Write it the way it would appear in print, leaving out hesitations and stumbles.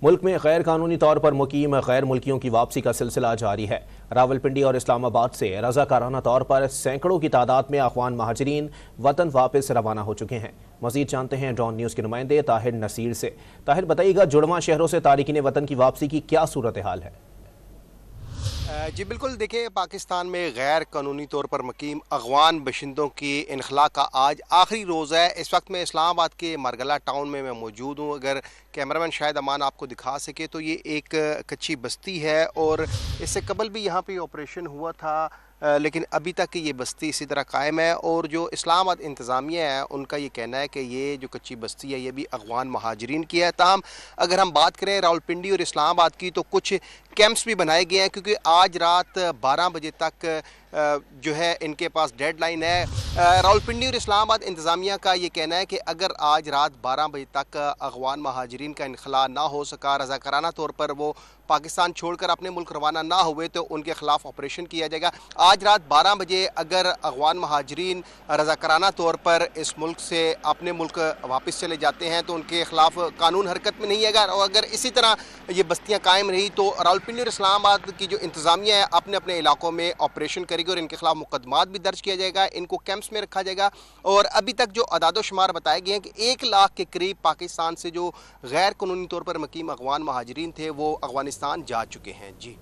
मुल्क में गैर कानूनी तौर पर मुकीम गैर मुल्कियों की वापसी का सिलसिला जारी है। रावलपिंडी और इस्लामाबाद से रजाकाराना तौर पर सैकड़ों की तादाद में अफगान महाजरीन वतन वापस रवाना हो चुके हैं। मजीद जानते हैं डॉन न्यूज़ के नुमाइंदे ताहिर नसीर से। ताहिर, बताइएगा जुड़वां शहरों से तारिकीन वतन की वापसी की क्या सूरत हाल है? जी बिल्कुल, देखिए पाकिस्तान में गैर कानूनी तौर पर मुकीम अफगान बशिंदों की इनखला का आज आखिरी रोज़ है। इस वक्त मैं इस्लामाबाद के मरगला टाउन में मैं मौजूद हूँ। अगर कैमरामैन शायद अमान आपको दिखा सके तो ये एक कच्ची बस्ती है और इससे कबल भी यहाँ पे ऑपरेशन हुआ था, लेकिन अभी तक ये बस्ती इसी तरह कायम है। और जो इस्लामाबाद इंतज़ामिया है उनका ये कहना है कि ये जो कच्ची बस्ती है ये भी अफगान महाजरीन की है। ताहम अगर हम बात करें रावलपिंडी और इस्लामाबाद की तो कुछ कैंप्स भी बनाए गए हैं, क्योंकि आज रात 12 बजे तक जो है इनके पास डेडलाइन है। रावलपिंडी और इस्लामाबाद इंतज़ामिया का ये कहना है कि अगर आज रात 12 बजे तक अफगान महाजरीन का इनखला ना हो सका, रज़ाकाराना तौर पर वो पाकिस्तान छोड़कर अपने मुल्क रवाना ना हुए तो उनके ख़िलाफ़ ऑपरेशन किया जाएगा। आज रात 12 बजे अगर अफगान महाजरीन रज़ाकाराना तौर पर इस मुल्क से अपने मुल्क वापस चले जाते हैं तो उनके ख़िलाफ़ कानून हरकत में नहीं आएगा। और अगर इसी तरह ये बस्तियाँ कायम रही तो रावलपिंडी और इस्लामाबाद की जो इंतज़ामिया है अपने अपने इलाकों में ऑपरेशन करेगी और इनके खिलाफ मुकदमात भी दर्ज किया जाएगा, इनको कैंप्स में रखा जाएगा। और अभी तक जो अदाद शुमार बताए गए हैं कि 1 लाख के करीब पाकिस्तान से जो गैर कानूनी तौर पर मुकीम अफगान महाजरीन थे वो अफगानिस्तान जा चुके हैं। जी।